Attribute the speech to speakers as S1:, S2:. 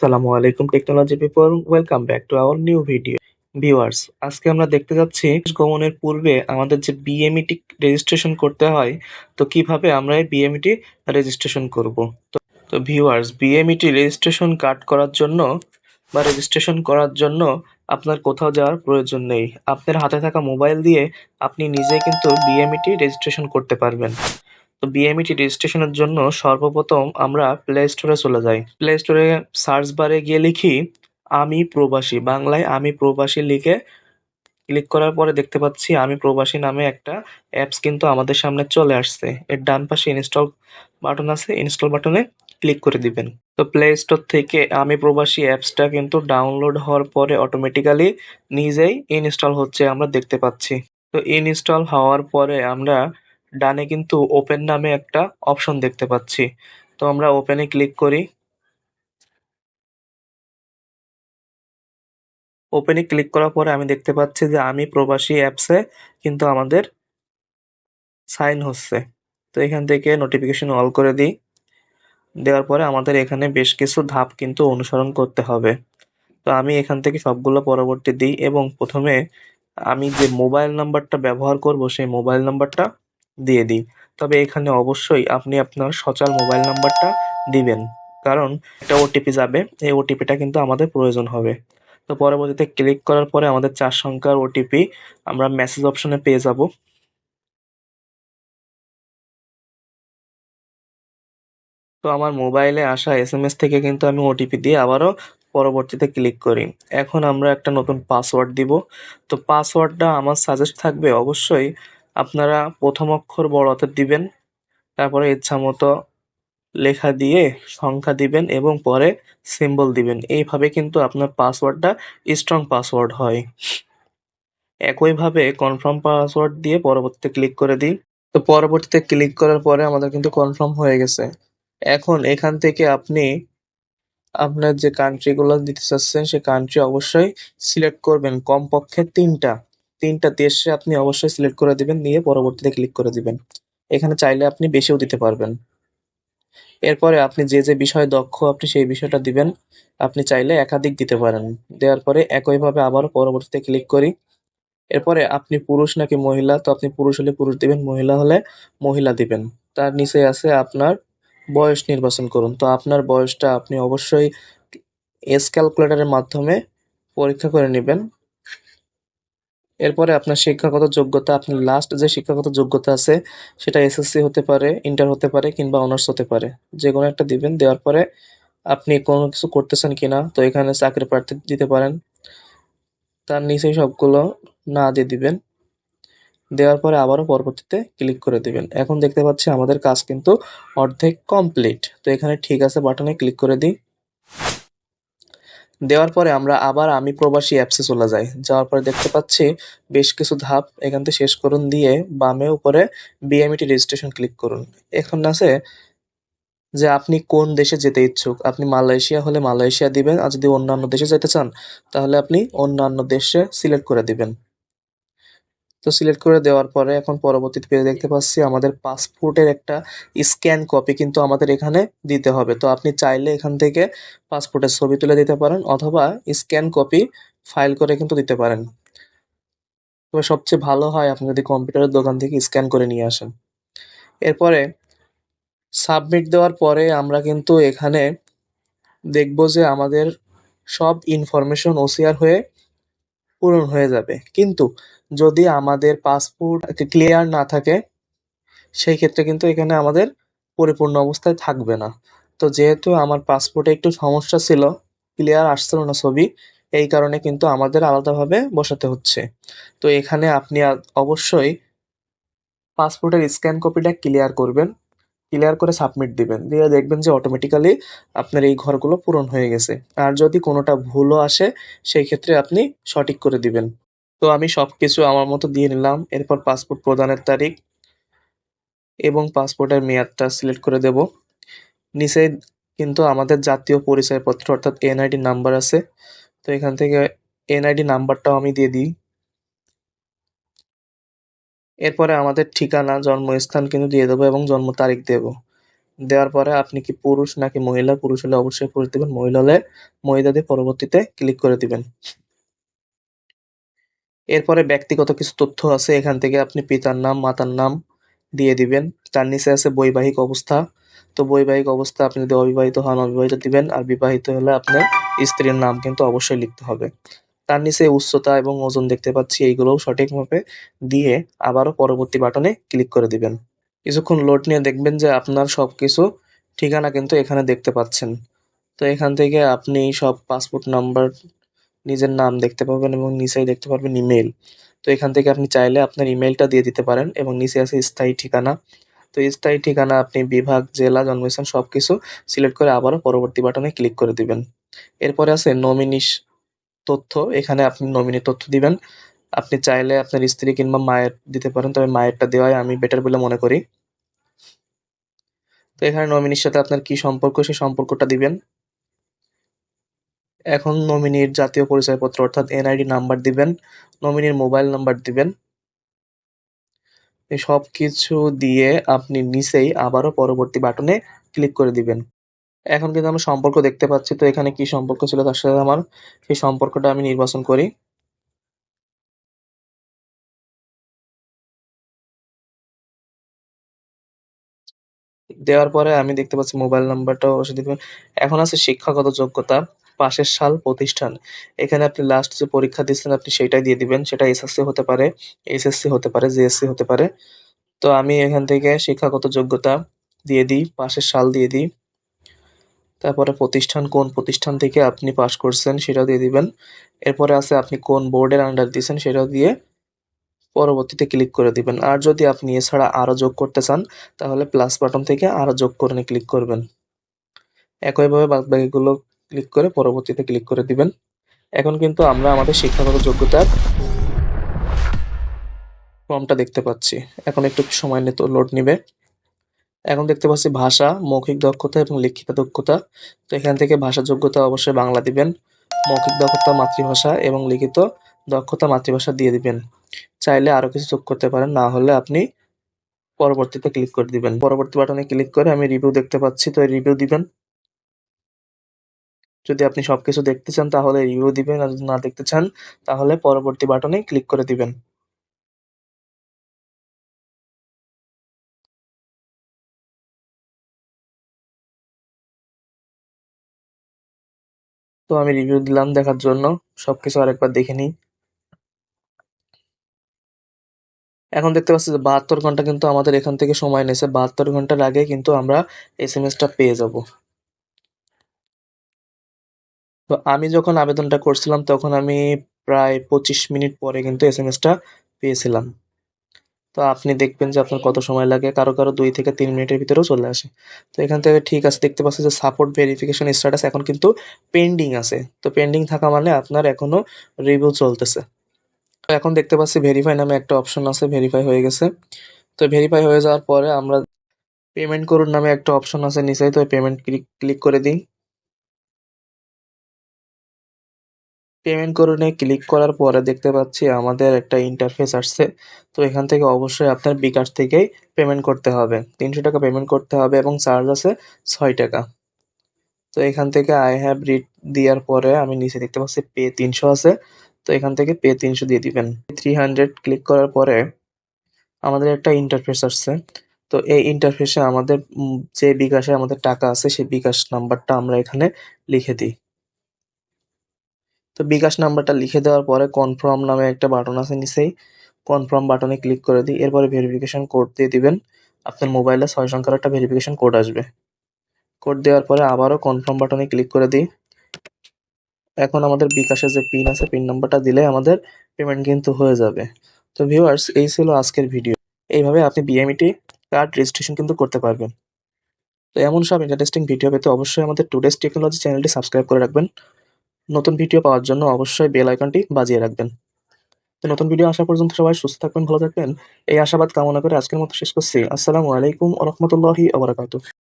S1: আসসালামু আলাইকুম technology people, welcome back to our new video. Viewers, আজকে আমরা দেখতে যাচ্ছি গমনের পূর্বে আমাদের যে বিএমইটি রেজিস্ট্রেশন করতে হয়, তো কিভাবে আমরা এই বিএমইটি রেজিস্ট্রেশন করব। তো ভিউয়ার্স, বিএমইটি রেজিস্ট্রেশন কার্ড করার জন্য বা রেজিস্ট্রেশন করার জন্য আপনার কোথাও যাওয়ার প্রয়োজন নেই। আপনার হাতে থাকা মোবাইল দিয়ে আপনি নিজে কিন্তু বিএমইটি রেজিস্ট্রেশন করতে পারবেন। তো বিএমইটি রেজিস্ট্রেশনের জন্য সর্বপ্রথম আমরা প্লে স্টোরে চলে যাই। প্লে স্টোরে সার্চ বারে গিয়ে লিখি আমি প্রবাসী, বাংলায় আমি প্রবাসী লিখে ক্লিক করার পরে দেখতে পাচ্ছি আমি প্রবাসী নামে একটা অ্যাপস কিন্তু আমাদের সামনে চলে আসছে। এর ডান পাশে ইনস্টল বাটন আছে, ইনস্টল বাটনে ক্লিক করে দিবেন। তো প্লে স্টোর থেকে আমি প্রবাসী অ্যাপসটা কিন্তু ডাউনলোড হওয়ার পরে অটোমেটিক্যালি নিজেই ইনস্টল হচ্ছে আমরা দেখতে পাচ্ছি। তো ইনস্টল হওয়ার পরে আমরা ডানে কিন্তু ওপেন নামে একটা অপশন দেখতে পাচ্ছি। তো আমরা ওপেনে ক্লিক করি। ওপেনে ক্লিক করার পরে আমি দেখতে পাচ্ছি যে আমি প্রবাসী অ্যাপসে কিন্তু আমাদের সাইন হচ্ছে। তো এখান থেকে নোটিফিকেশন অল করে দিই। দেওয়ার পরে আমাদের এখানে বেশ কিছু ধাপ কিন্তু অনুসরণ করতে হবে। তো আমি এখান থেকে সবগুলো পরবর্তী দিই এবং প্রথমে আমি যে মোবাইল নাম্বারটা ব্যবহার করব সেই মোবাইল নাম্বারটা দিয়ে দিই। তবে এখানে অবশ্যই আপনি আপনার সচল মোবাইল নাম্বারটা দিবেন, কারণ একটা ওটিপি যাবে, এই ওটিপিটা কিন্তু আমাদের প্রয়োজন হবে। তো পরবর্তীতে ক্লিক করার পরে আমাদের 4 সংখ্যার ওটিপি আমরা মেসেজ অপশনে পেয়ে যাব। তো আমার মোবাইলে আসা এসএমএস থেকে কিন্তু আমি ওটিপি দিয়ে আবারও পরবর্তীতে ক্লিক করি। এখন আমরা একটা নতুন পাসওয়ার্ড দিব। তো পাসওয়ার্ডটা আমার সাজেস্ট থাকবে অবশ্যই আপনারা প্রথম অক্ষর বড় হাতের দিবেন, তারপরে ইচ্ছামতো লেখা দিয়ে সংখ্যা দিবেন এবং পরে সিম্বল দিবেন। এইভাবে কিন্তু আপনার পাসওয়ার্ডটা স্ট্রং পাসওয়ার্ড হয়। একইভাবে কনফার্ম পাসওয়ার্ড দিয়ে পরবর্তীতে ক্লিক করে দিই। তো পরবর্তীতে ক্লিক করার পরে আমাদের কিন্তু কনফার্ম হয়ে গেছে। এখন এখান থেকে আপনি আপনার যে কান্ট্রিগুলো দিতে চাচ্ছেন সেই কান্ট্রি অবশ্যই সিলেক্ট করবেন। কমপক্ষে ৩টা দেশে আপনি অবশ্যই সিলেক্ট করে দিবেন, দিয়ে পরবর্তীতে ক্লিক করে দিবেন। এখানে চাইলে আপনি বেশিও দিতে পারবেন। এরপরে আপনি যে বিষয়ে দক্ষ আপনি সেই বিষয়টা দিবেন। আপনি চাইলে একাধিক দিতে পারেন। দেওয়ার পরে একইভাবে আবারও পরবর্তীতে ক্লিক করি। এরপরে আপনি পুরুষ নাকি মহিলা, তো আপনি পুরুষ হলে পুরুষ দিবেন, মহিলা হলে মহিলা দিবেন। তার নিচে আছে আপনার বয়স নির্বাচন করুন। তো আপনার বয়সটা আপনি অবশ্যই এজ ক্যালকুলেটরের মাধ্যমে পরীক্ষা করে নেবেন। এরপরে আপনার শিক্ষাগত যোগ্যতা, আপনার লাস্ট যে শিক্ষাগত যোগ্যতা আছে সেটা এসএসসি হতে পারে, ইন্টার হতে পারে কিংবা অনার্স হতে পারে, যে কোনো একটা দিবেন। দেওয়ার পরে আপনি কোনো কিছু করতেছেন কিনা, তো এখানে চাকরি প্রার্থী দিতে পারেন। তার নিচেই সবগুলো না দিয়ে দিবেন। দেওয়ার পরে আবারও পরবর্তীতে ক্লিক করে দিবেন। এখন দেখতে পাচ্ছি আমাদের কাজ কিন্তু অর্ধেক কমপ্লিট। তো এখানে ঠিক আছে বাটনে ক্লিক করে দিই। দেওয়ার পরে আমরা আবার আমি প্রবাসী অ্যাপসে চলে যাই। যাওয়ার পরে দেখতে পাচ্ছি বেশ কিছু ধাপ এখান থেকে শেষ করুন, দিয়ে বামে উপরে বিএমইটি রেজিস্ট্রেশন ক্লিক করুন। এখন আছে যে আপনি কোন দেশে যেতে ইচ্ছুক। আপনি মালয়েশিয়া হলে মালয়েশিয়া দিবেন, আর যদি অন্যান্য দেশে যেতে চান তাহলে আপনি অন্যান্য দেশে সিলেক্ট করে দিবেন। তো সিলেক্ট করে দেওয়ার পরে এখন পরবর্তীতে পেজে দেখতে পাচ্ছি আমাদের পাসপোর্টের একটা স্ক্যান কপি কিন্তু আমাদের এখানে দিতে হবে। তো আপনি চাইলে এখান থেকে পাসপোর্টের ছবি তুলে দিতে পারেন অথবা স্ক্যান কপি ফাইল করে কিন্তু দিতে পারেন। তবে সবচেয়ে ভালো হয় আপনি যদি কম্পিউটারের দোকান থেকে স্ক্যান করে নিয়ে আসেন। এরপরে সাবমিট দেওয়ার পরে আমরা কিন্তু এখানে দেখব যে আমাদের সব ইনফরমেশন ওসিআর হয়ে পূরণ হয়ে যাবে। কিন্তু যদি আমাদের পাসপোর্ট ক্লিয়ার না থাকে সেই ক্ষেত্রে কিন্তু এখানে আমাদের পরিপূর্ণ অবস্থায় থাকবে না। তো যেহেতু আমার পাসপোর্টে একটু সমস্যা ছিল, ক্লিয়ার আসছিল না ছবি, এই কারণে কিন্তু আমাদের আলাদাভাবে বসাতে হচ্ছে। তো এখানে আপনি অবশ্যই পাসপোর্টের স্ক্যান কপিটা ক্লিয়ার করবেন, ক্লিয়ার করে সাবমিট দিবেন, দিয়ে দেখবেন যে অটোমেটিক্যালি আপনার এই ঘরগুলো পূরণ হয়ে গেছে। আর যদি কোনোটা ভুলও আসে সেই ক্ষেত্রে আপনি সঠিক করে দিবেন। তো আমি সবকিছু আমার মতো দিয়ে নিলাম। এরপর পাসপোর্ট প্রদানের তারিখ এবং পাসপোর্টের মেয়াদটা সিলেক্ট করে দেব। নিচে কিন্তু আমাদের জাতীয় পরিচয়পত্র অর্থাৎ এনআইডি নাম্বার আছে। তো এখান থেকে এনআইডি নাম্বারটাও আমি দিয়ে দিই। এরপরে আমাদের ঠিকানা, জন্মস্থান কিন্তু দিয়ে দেবো এবং জন্ম তারিখ দেব। দেওয়ার পরে আপনি কি পুরুষ নাকি মহিলা, পুরুষ হলে অবশ্যই পুরুষ দিবেন, মহিলা হলে মহিলা দিয়ে পরবর্তীতে ক্লিক করে দিবেন। এরপরে ব্যক্তিগত কিছু তথ্য আছে, এখান থেকে আপনি পিতার নাম, মাতার নাম দিয়ে দিবেন। তার নিচে আছে বৈবাহিক অবস্থা। তো বৈবাহিক অবস্থা আপনি যদি অবিবাহিত হন অবিবাহিত দিবেন, আর বিবাহিত হলে আপনার স্ত্রীর নাম কিন্তু অবশ্যই লিখতে হবে। তার নিচে উচ্চতা এবং ওজন দেখতে পাচ্ছি, এইগুলোও সঠিকভাবে দিয়ে আবারও পরবর্তী বাটনে ক্লিক করে দিবেন। কিছুক্ষণ লোড নিয়ে দেখবেন যে আপনার সবকিছু ঠিকানা কিন্তু এখানে দেখতে পাচ্ছেন। তো এখান থেকে আপনি সব পাসপোর্ট নাম্বার, নিজের নাম দেখতে পাবেন এবং নিচেই দেখতে পারবেন ইমেল। তো এখান থেকে আপনি চাইলে আপনার ইমেলটা দিয়ে দিতে পারেন এবং নিচে আছে স্থায়ী ঠিকানা। তো স্থায়ী ঠিকানা আপনি বিভাগ, জেলা, জন্মস্থান সবকিছু সিলেক্ট করে আবারও পরবর্তী বাটনে ক্লিক করে দিবেন। এরপরে আছে নমিনিস তথ্য, এখানে আপনি নমিনি তথ্য দিবেন। আপনি চাইলে আপনার স্ত্রী কিংবা মায়ের দিতে পারেন, তবে মায়েরটা দেওয়াই আমি বেটার বলে মনে করি। তো এখানে নমিনির সাথে আপনার কি সম্পর্ক সেই সম্পর্কটা দিবেন। এখন নমিনির জাতীয় পরিচয়পত্র অর্থাৎ এনআইডি নাম্বার দিবেন, নমিনির মোবাইল নাম্বার দিবেন। এই সব কিছু দিয়ে আপনি নিচেই আবারও পরবর্তী বাটনে ক্লিক করে দিবেন। এখন কিন্তু আমরা সম্পর্ক দেখতে পাচ্ছি, তো এখানে কি সম্পর্ক ছিল তার সাথে আমার, সেই সম্পর্কটা আমি নির্বাচন করি। দেওয়ার পরে আমি দেখতে পাচ্ছি মোবাইল নাম্বারটাও অবশ্যই দিবেন। এখন আছে শিক্ষাগত যোগ্যতা, পাশের সাল, প্রতিষ্ঠান। এখানে আপনি লাস্ট যে পরীক্ষা দিচ্ছেন আপনি সেটাই দিয়ে দিবেন, সেটা এসএসসি হতে পারে, এইচএসসি হতে পারে, জেএসসি হতে পারে। তো আমি এখান থেকে শিক্ষাগত যোগ্যতা দিয়ে দিই, পাশের সাল দিয়ে দিই। তারপরে প্রতিষ্ঠান, কোন প্রতিষ্ঠান থেকে আপনি পাশ করছেন সেটাও দিয়ে দিবেন। এরপরে আছে আপনি কোন বোর্ডের আন্ডার দিয়েছেন সেটাও দিয়ে পরবর্তীতে ক্লিক করে দিবেন। আর যদি আপনি এছাড়া আরো যোগ করতে চান তাহলে প্লাস বাটন থেকে আরো যোগ করে ক্লিক করবেন। একইভাবে বাকিগুলো ক্লিক করে পরবর্তীতে ক্লিক করে দিবেন। এখন কিন্তু আমরা আমাদের শিক্ষাগত যোগ্যতার ফর্মটা দেখতে পাচ্ছি। এখন একটু সময় নিয়ে লোড নিবে। এখন দেখতে পাচ্ছি ভাষা, মৌখিক দক্ষতা এবং লিখিত দক্ষতা। তো এখান থেকে ভাষা যোগ্যতা অবশ্যই বাংলা দিবেন, মৌখিক দক্ষতা মাতৃভাষা এবং লিখিত দক্ষতা মাতৃভাষা দিয়ে দিবেন। চাইলে আরো কিছু যোগ করতে পারেন, না হলে আপনি পরবর্তীতে ক্লিক করে দিবেন। পরবর্তী বাটনে ক্লিক করে আমি রিভিউ দেখতে পাচ্ছি, তো রিভিউ দিবেন। যদি আপনি সবকিছু দেখতে চান তাহলে রিভিউ দিবেন, আর যদি না দেখতে চান তাহলে পরবর্তী বাটনে ক্লিক করে দিবেন। তো আমি রিভিউ দিলাম দেখার জন্য, সবকিছু আরেকবার দেখে নিই। এখন দেখতে পাচ্ছি যে 72 ঘন্টা কিন্তু আমাদের এখান থেকে সময় নিয়েছে, 72 ঘন্টার আগে কিন্তু আমরা এসএমএসটা পেয়ে যাব। তো আমি যখন আবেদনটা করছিলাম তখন আমি প্রায় 25 মিনিট পরে কিন্তু এসএমএসটা পেয়েছিলাম। তো আপনি দেখবেন যে আপনার কত সময় লাগে, কারো কারো 2 থেকে 3 মিনিটের ভিতরেও চলে আসে। তো এখান থেকে ঠিক আছে, দেখতে পাচ্ছি যে সাপোর্ট ভেরিফিকেশন স্ট্যাটাস এখন কিন্তু পেন্ডিং আছে। তো পেন্ডিং থাকা মানে আপনার এখনো রিভিউ চলতেছে। তো এখন দেখতে পাচ্ছি ভেরিফাই নামে একটা অপশন আছে, ভেরিফাই হয়ে গেছে। তো ভেরিফাই হয়ে যাওয়ার পরে আমরা পেমেন্ট করুন নামে একটা অপশন আছে নিচে, তো পেমেন্ট ক্লিক করে দিই। পেমেন্ট করুনে ক্লিক করার পরে দেখতে পাচ্ছি আমাদের একটা ইন্টারফেস আসছে। তো এখান থেকে অবশ্যই আপনার বিকাশ থেকেই পেমেন্ট করতে হবে, 300 টাকা পেমেন্ট করতে হবে এবং চার্জ আছে 6 টাকা। তো এখান থেকে আই হ্যাভ রিড দেওয়ার পরে আমি নিচে দেখতে পাচ্ছি পে 300 আছে, তো এখান থেকে পে 300 দিয়ে দিবেন। 300 ক্লিক করার পরে আমাদের একটা ইন্টারফেস আসছে। তো এই ইন্টারফেসে আমাদের যে বিকাশে আমাদের টাকা আছে সেই বিকাশ নাম্বারটা আমরা এখানে লিখে দিই। তো বিকাশ নাম্বারটা লিখে দেওয়ার পরে কনফার্ম নামে একটা বাটন আছে নিচেই, কনফার্ম বাটনে ক্লিক করে দিই। এরপরে ভেরিফিকেশন কোড দিয়ে দিবেন, আপনার মোবাইলে 6 সংখ্যার একটা ভেরিফিকেশন কোড আসবে। কোড দেওয়ার পরে আবারও কনফার্ম বাটনে ক্লিক করে দিই। এখন আমাদের বিকাশের যে পিন আছে পিন নাম্বারটা দিলে আমাদের পেমেন্ট কিন্তু হয়ে যাবে। তো ভিউয়ার্স, এই ছিল আজকের ভিডিও। এইভাবে আপনি বিএমইটি কার্ড রেজিস্ট্রেশন কিন্তু করতে পারবেন। তো এমন সব ইন্টারেস্টিং ভিডিও পেতে অবশ্যই আমাদের টুডেস টেকনোলজি চ্যানেলটি সাবস্ক্রাইব করে রাখবেন। নতুন ভিডিও পাওয়ার জন্য অবশ্যই বেল আইকনটি বাজিয়ে রাখবেন। তো নতুন ভিডিও আসা পর্যন্ত সবাই সুস্থ থাকবেন, ভালো থাকবেন, এই আশাবাদ কামনা করে আজকের মতো শেষ করছি। আসসালামু আলাইকুম ওয়া রাহমাতুল্লাহি ওয়া বারাকাতুহু।